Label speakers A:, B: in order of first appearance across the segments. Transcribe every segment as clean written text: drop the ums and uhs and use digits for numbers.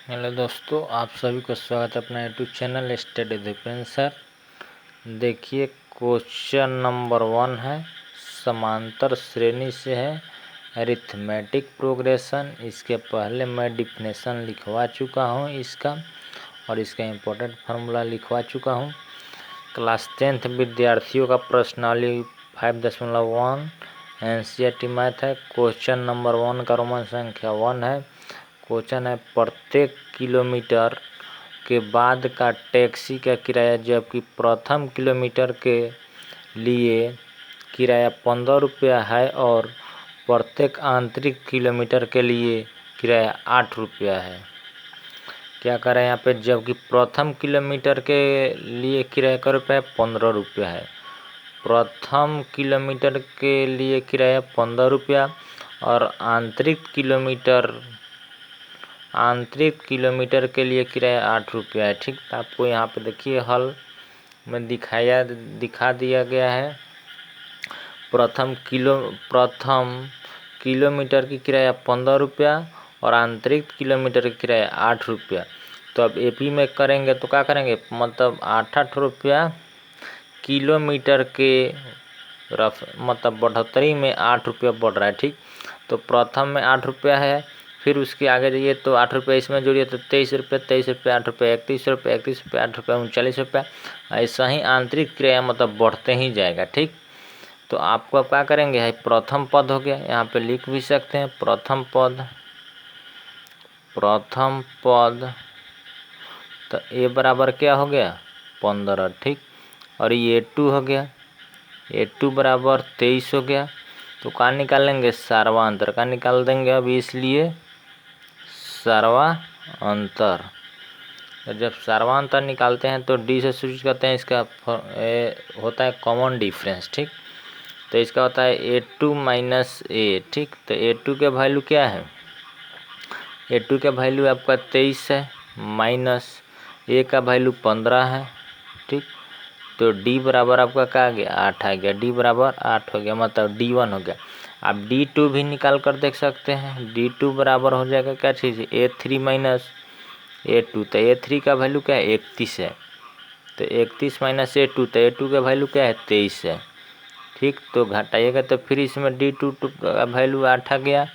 A: Hello दोस्तों, आप सभी को स्वागत है अपना YouTube channel study Dipendra sir. देखिए क्वेश्चन नंबर 1 है, समांतर श्रेणी से है, अरिथमेटिक प्रोग्रेशन। इसके पहले मैं डिफिनेशन लिखवा चुका हूँ इसका, और इसका इम्पोर्टेंट फार्मूला लिखवा चुका हूँ। क्लास 10th विद्यार्थियों का प्रश्नावली 5.1 एनसीईआरटी मैथ है। क्वेश्चन नंबर 1 का रोमन संख्या 1 है। क्वेश्चन है, प्रत्येक किलोमीटर के बाद का टैक्सी का किराया जबकि प्रथम किलोमीटर के लिए किराया 15 रुपया है और प्रत्येक आंतरिक किलोमीटर के लिए किराया 8 रुपया है। क्या करें यहाँ पे, जबकि प्रथम किलोमीटर के लिए किराया का रुपया 15 रुपया है। प्रथम किलोमीटर के लिए किराया 15 रुपया और आंतरिक किलोमीटर के लिए किराया 8 रुपया है। ठीक, तो आपको यहाँ पे देखिए हल में दिखा दिया गया है। प्रथम किलोमीटर की किराया 15 रुपया और आंतरिक किलोमीटर की किराया 8 रुपया। तो अब एपी में करेंगे तो क्या करेंगे, मतलब 8 रुपया किलोमीटर के मतलब बढ़ोतरी में 8 रुपया बढ़ रहा है। ठीक, तो प्रथम में 8 रुपया है, फिर उसके आगे जाइए तो 8 रुपये इसमें जोड़िए तो 23 रुपये, 23 रुपये 8 रुपये 31 रुपये, 31 रुपये 8 रुपये 39 रुपये। ऐसा ही आंतरिक क्रिया मतलब बढ़ते ही जाएगा। ठीक, तो आपको अब क्या करेंगे है, प्रथम पद हो गया, यहाँ पे लिख भी सकते हैं प्रथम पद तो ए बराबर क्या हो गया 15। ठीक, और ये A2 हो गया, A2 बराबर 23 हो गया। तो कहाँ निकालेंगे, सर्वांतर का निकाल देंगे अब, इसलिए सर्वांतर। तो जब सर्वांतर निकालते हैं तो डी से सूचित करते हैं, इसका होता है कॉमन डिफरेंस। ठीक, तो इसका होता है A2 माइनस A। ठीक, तो A2 के वैल्यू क्या है, A2 का वैल्यू आपका 23 है, माइनस A का वैल्यू 15 है। ठीक, तो D बराबर आपका क्या आ गया 8 आ गया, D बराबर 8 हो गया, मतलब D1 हो गया। आप D2 भी निकाल कर देख सकते हैं, D2 बराबर हो जाएगा क्या चीज़, A3 माइनस A2। तो A3 का वैल्यू क्या है 31 है, तो 31 माइनस A2, तो A2 का वैल्यू क्या है 23 है। ठीक, तो घटाइएगा तो फिर इसमें D2 का वैल्यू 8 आ गया।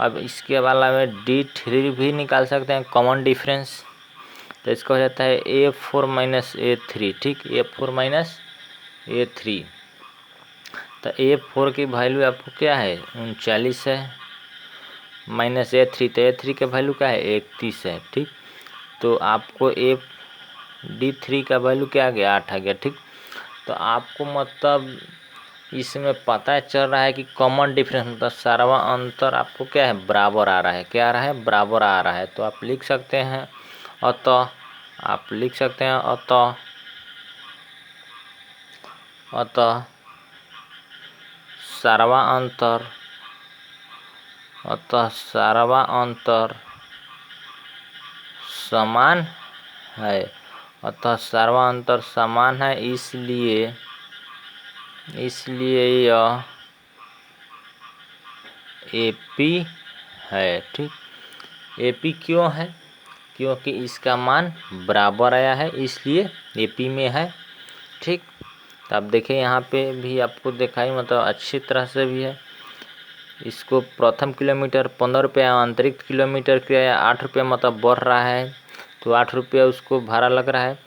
A: अब इसके वाला में D3 भी निकाल सकते हैं कॉमन डिफरेंस, तो इसका हो जाता है A4 माइनस A3। ठीक, A4 माइनस A3, तो A4 की वैल्यू आपको क्या है 39 है, माइनस A3, तो A3 का वैल्यू क्या है 31 है। ठीक, तो आपको D3 का वैल्यू क्या आ गया 8 आ गया। ठीक, तो आपको मतलब इसमें पता चल रहा है कि कॉमन डिफरेंस मतलब सारा अंतर आपको क्या है बराबर आ रहा है, क्या आ रहा है बराबर आ रहा है। तो आप लिख सकते हैं अतः सारा अंतर समान है, इसलिए यह AP है। ठीक, AP क्यों है, क्योंकि इसका मान बराबर आया है, इसलिए AP में है। ठीक, तो आप देखिए यहाँ पे भी आपको दिखाई मतलब अच्छी तरह से भी है। इसको प्रथम किलोमीटर 15 रुपया, आंतरिक किलोमीटर किराया 8 रुपया मतलब बढ़ रहा है, तो 8 रुपया उसको भाड़ा लग रहा है।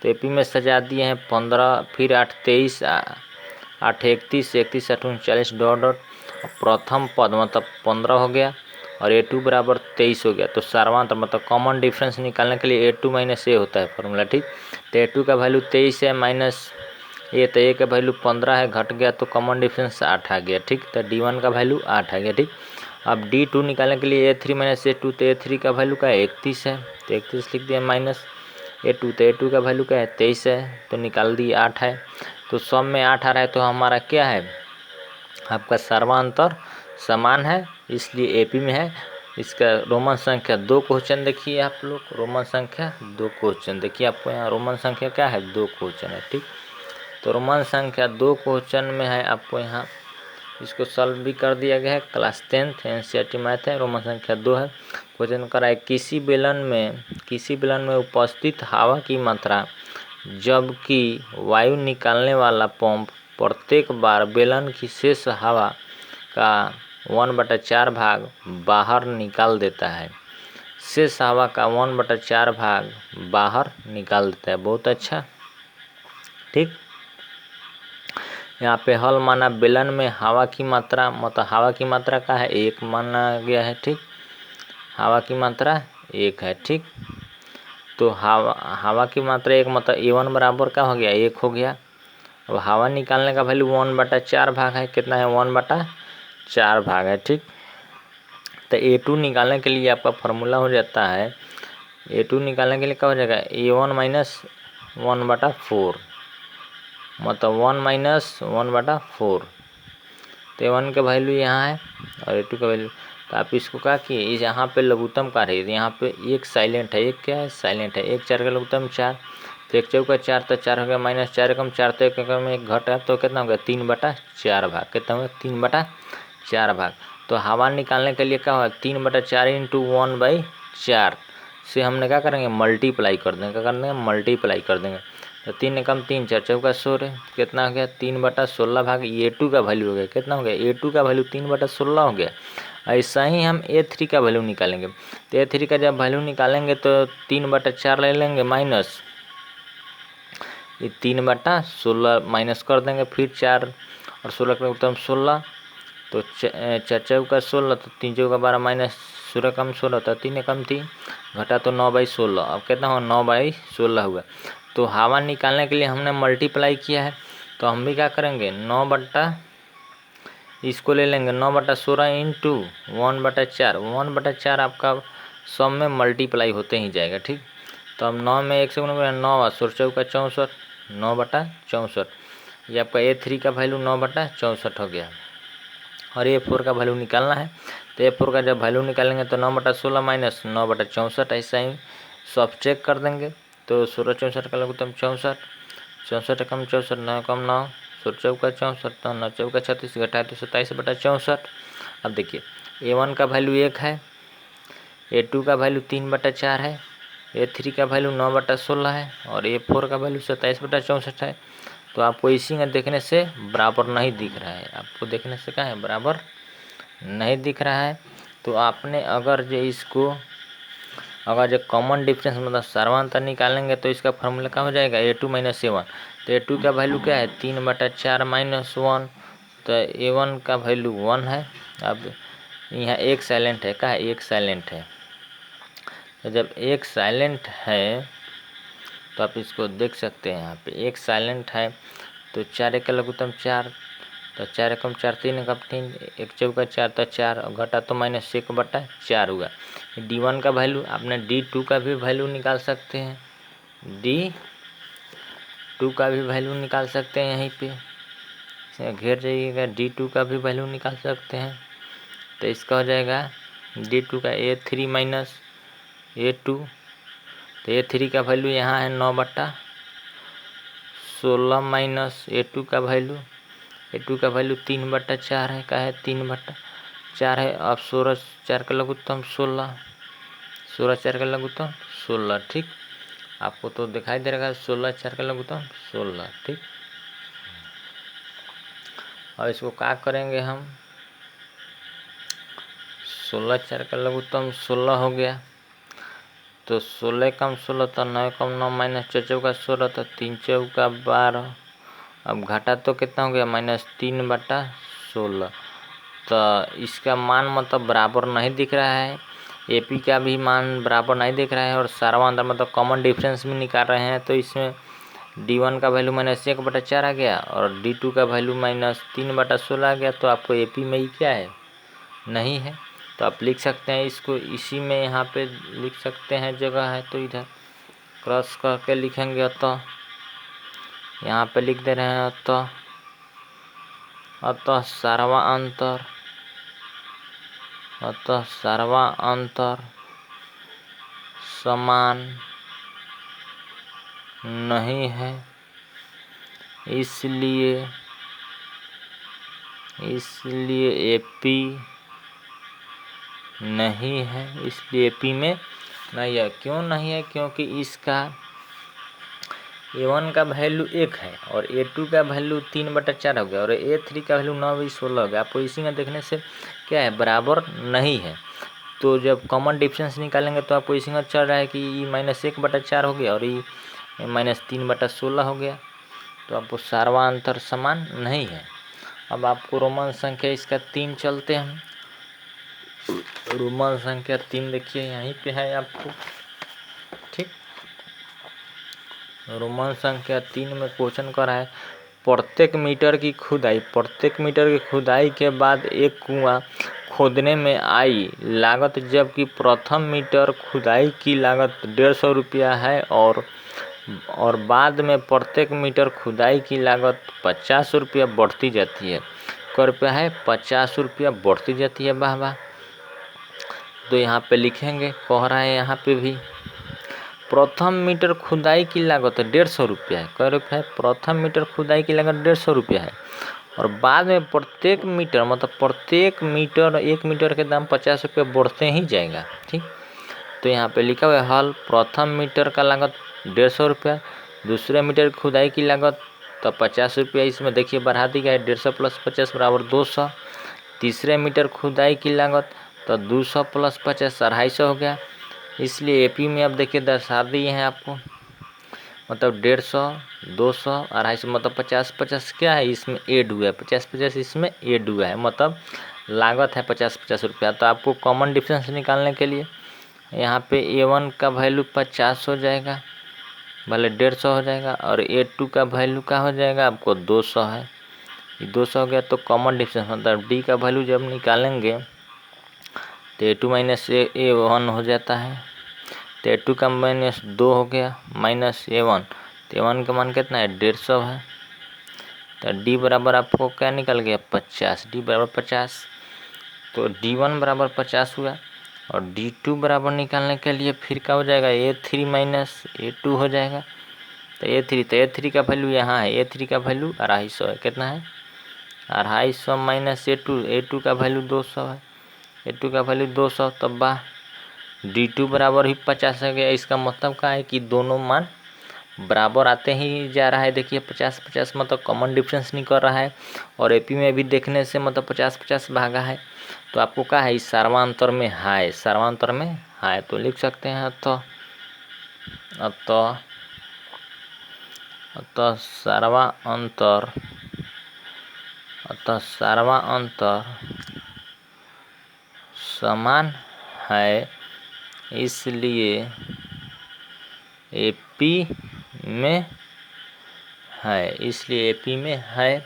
A: तो AP में सजा दिए हैं 15, फिर 8 23, 8 31, 31 8 39 डॉट प्रथम पद मतलब 15 हो गया और A2 बराबर 23 हो गया। तो सर्वांतर मतलब कॉमन डिफरेंस निकालने के लिए A2 माइनस A होता है फॉर्मूला। ठीक, तो A2 का वैल्यू 23 है माइनस A, तो A का वैल्यू 15 है, घट गया तो कॉमन डिफरेंस 8 आ गया। ठीक, तो D1 का वैल्यू 8 आ गया। ठीक, अब D2 निकालने के लिए A3 माइनस A2, तो A3 का वैल्यू का 31 है, तो 31 लिख दिया माइनस A2, तो A2 का वैल्यू क्या है 23 है, तो निकाल दिए 8 है। तो सब में 8 आ रहा है, तो हमारा क्या है आपका सर्वांतर समान है, इसलिए AP में है। इसका रोमन संख्या 2 क्वेश्चन देखिए आप लोग, रोमन संख्या 2 क्वेश्चन देखिए, आपको यहाँ रोमन संख्या क्या है 2 क्वेश्चन है। ठीक, तो रोमन संख्या 2 क्वेश्चन में है, आपको यहाँ इसको सॉल्व भी कर दिया गया है। क्लास 10th एनसीईआरटी मैथ है, रोमन संख्या 2 है। क्वेश्चन कर रहा है किसी बेलन में उपस्थित हवा की मात्रा जबकि वायु निकालने वाला पंप प्रत्येक बार बेलन की शेष हवा का 1/4 भाग बाहर निकाल देता है। शेष हवा का 1/4 भाग बाहर निकाल देता है। बहुत अच्छा। ठीक, यहाँ पे हल माना बेलन में हवा की मात्रा, मतलब हवा की मात्रा का है 1 माना गया है। ठीक, हवा की मात्रा 1 है। ठीक, तो हवा की मात्रा 1 मतलब A1 बराबर का हो गया 1 हो गया। अब हवा निकालने का वैल्यू 1/4 भाग है। कितना है 1/4 भाग है। ठीक, तो A2 निकालने के लिए आपका फॉर्मूला हो जाता है, A2 निकालने के लिए क्या हो जाएगा A1 माइनस 1/4 मतलब 1 माइनस 1/4। तो A1 का वैल्यू यहाँ है और A2 का वैल्यू, तो आप इसको क्या किए, इस यहाँ पे लघुत्तम कार्य है, यहाँ पे एक साइलेंट है, एक क्या है साइलेंट है। 1 4 का लघुत्तम 4, तो 1 चौका 4 तो 4 हो गया, माइनस 4 एकम 4 तो 1 एकम 1 घटा, तो कितना हो गया 3/4 भाग। कितना हो गया 3/4 भाग। तो हवा निकालने के लिए क्या होगा 3/4 इंटू 1/4 से हमने क्या करेंगे मल्टीप्लाई कर देंगे। क्या कर देंगे मल्टीप्लाई कर देंगे। तो 3 एकम 3 4 चौका 16, कितना हो गया 3/16 भाग A2 का वैल्यू हो गया। कितना हो गया A2 का वैल्यू 3/16 हो गया। ऐसा ही हम A3 का वैल्यू निकालेंगे। तो A3 का जब वैल्यू निकालेंगे तो 3/4 ले लेंगे माइनस, ये 3/16 माइनस कर देंगे, फिर 4 और 16 का उत्तर 16, तो 4 चौका 16, तो 3 चौका 12 माइनस 16 कम 16, तो 3 कम 3 घटा, तो 9/16। अब कितना हुआ 9/16 हुआ। तो हवा निकालने के लिए हमने मल्टीप्लाई किया है, तो हम भी क्या करेंगे 9 इसको ले लेंगे 9/16 इंटू 1/4। 1/4 आपका सब में मल्टीप्लाई होते ही जाएगा। ठीक, तो हम 9 में 1 से 9 16 चौका 64, 9/64। ये आपका A3 का वैल्यू 9/64 हो गया। और A4 का वैल्यू निकालना है, तो A4 का जब वैल्यू निकालेंगे तो 9/16 माइनस 9/64, ऐसा ही सब चेक कर देंगे। तो 16 64 का लघुत्तम 64, 64 कम 64 9 कम 9, 16 चौका 64, तो 9 चौका 36 घटाए तो 27/64। अब देखिए A1 का वैल्यू 1 है, A2 का वैल्यू 3/4 है, A3 का वैल्यू 9/16 है और A4 का वैल्यू 27/64 है। तो आपको इसी में देखने से बराबर नहीं दिख रहा है, आपको देखने से क्या है बराबर नहीं दिख रहा है। तो आपने अगर जो कॉमन डिफरेंस मतलब सर्वांतर निकालेंगे तो इसका फॉर्मूला क्या हो जाएगा A2 माइनस A1। तो A2 का वैल्यू क्या है 3/4 माइनस 1, तो A1 का वैल्यू 1 है। अब यहाँ एक साइलेंट है, क्या है एक साइलेंट है। तो जब एक साइलेंट है तो आप इसको देख सकते हैं, यहाँ पे एक साइलेंट है, तो 4 एक लघुत्तम 4, तो 4 एकम 4 3 एकम 3, 1 चौका 4 तो 4 घटा तो माइनस 1/4 हुआ। D1 का वैल्यू आपने D2 का भी वैल्यू निकाल सकते हैं, D2 का भी वैल्यू निकाल सकते हैं, यहीं पे घेर जाइएगा, D2 का भी वैल्यू निकाल सकते हैं। तो इसका हो जाएगा D2 का A3 माइनस A2, तो A3 का वैल्यू यहाँ है 9/16 माइनस A2 का वैल्यू, A2 का वैल्यू 3/4 है, का है 3/4 है। अब 16 4 का लघुत्तम 16, 16 4 का लघुत्तम 16। ठीक, आपको तो दिखाई दे रहा है 16 4 का लघुत्तम 16। ठीक, और इसको क्या करेंगे हम 16 4 का लघुत्तम 16 हो गया, तो 16 कम 16 तो 9 कम 9 माइनस 4 चौका 16, तो 3 चौका 12। अब घटा तो कितना हो गया माइनस 3/16। तो इसका मान मतलब बराबर नहीं दिख रहा है, AP का भी मान बराबर नहीं दिख रहा है और सर्वांतर मतलब कॉमन डिफरेंस भी निकाल रहे हैं। तो इसमें D1 का वैल्यू माइनस 1/4 आ गया और D2 का वैल्यू माइनस 3/16 आ गया। तो आपको AP में ही क्या है नहीं है, तो आप लिख सकते हैं इसको इसी में, यहाँ पे लिख सकते हैं, जगह है तो इधर क्रॉस करके लिखेंगे। तो यहाँ पे लिख दे रहे हैं, अतः सर्वांतर समान नहीं है, इसलिए AP नहीं है, इसलिए एपी में नहीं है। क्यों नहीं है? क्योंकि इसका A1 का वैल्यू 1 है और A2 का वैल्यू 3/4 हो गया और A3 का वैल्यू 9/16 हो गया। आपको इसी में देखने से क्या है, बराबर नहीं है। तो जब कॉमन डिफरेंस निकालेंगे तो आपको इसी में चल रहा है कि -1/4 हो गया और -3/16 हो गया। तो आपको सारवा अंतर समान नहीं है। अब आपको रोमन संख्या इसका 3 चलते हैं। रोमन संख्या 3 देखिए यहीं पे है आपको, ठीक। रोमन संख्या 3 में क्वेश्चन कर रहा है प्रत्येक मीटर की खुदाई के बाद एक कुआं खोदने में आई लागत, जबकि प्रथम मीटर खुदाई की लागत 150 रुपया है और बाद में प्रत्येक मीटर खुदाई की लागत 50 रुपया बढ़ती जाती है। क रुपया है 50 रुपया बढ़ती जाती है। वाह वाह। तो यहाँ पे लिखेंगे, कह रहा है यहाँ पे भी प्रथम मीटर खुदाई की लागत 150 रुपया है। क रुपया है? प्रथम मीटर खुदाई की लागत 150 रुपया है और बाद में प्रत्येक मीटर मतलब प्रत्येक मीटर 1 मीटर के दाम 50 रुपये बढ़ते ही जाएगा, ठीक। तो यहाँ पे लिखा हुआ है हल प्रथम मीटर का लागत 150 रुपया, दूसरे मीटर खुदाई की लागत तो 50 रुपया, इसमें देखिए बढ़ा दी गया है 150 + 50 = 200। तीसरे मीटर खुदाई की लागत तो 200 + 50 250 हो गया। इसलिए एपी में अब देखिए दर्शा दिए हैं आपको, मतलब 150, 200, 250 मतलब 50 क्या है इसमें ऐड हुआ है, 50 इसमें ऐड हुआ है, मतलब लागत है 50 रुपया। तो आपको कॉमन डिफरेंस निकालने के लिए यहाँ पे A1 का वैल्यू 50 हो जाएगा, भले 150 हो जाएगा और A2 का वैल्यू क्या हो जाएगा आपको 200 है, 200 हो गया। तो कॉमन डिफरेंस मतलब D का वैल्यू जब निकालेंगे तो A2 - A1 हो जाता है। तो A2 का -2 हो गया -A1, तो A1 का मान कितना है 150 है। तो D बराबर आपको क्या निकल गया 50, D बराबर 50। तो D1 बराबर 50 हुआ और D2 बराबर निकालने के लिए फिर क्या हो जाएगा A3 - A2 हो जाएगा। तो A3 का वैल्यू यहाँ है, A3 का वैल्यू 250 है। कितना है 250 - A2 का वैल्यू 200 है, A2 का वैल्यू 200। तब बा D2 बराबर ही 50 हो गया। इसका मतलब क्या है कि दोनों मान बराबर आते ही जा रहा है। देखिए 50 मतलब कॉमन डिफरेंस निकल रहा है और एपी में भी देखने से मतलब 50 भागा है। तो आपको क्या है इस सार्वांतर में है, सार्वांतर में है, तो लिख सकते हैं अतः सार्वांतर समान है, इसलिए एपी में है,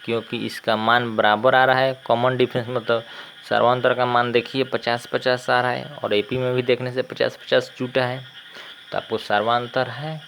A: क्योंकि इसका मान बराबर आ रहा है। कॉमन डिफरेंस मतलब सर्वांतर का मान देखिए 50 आ रहा है और एपी में भी देखने से 50 छूटा है, तो आपको सर्वांतर है।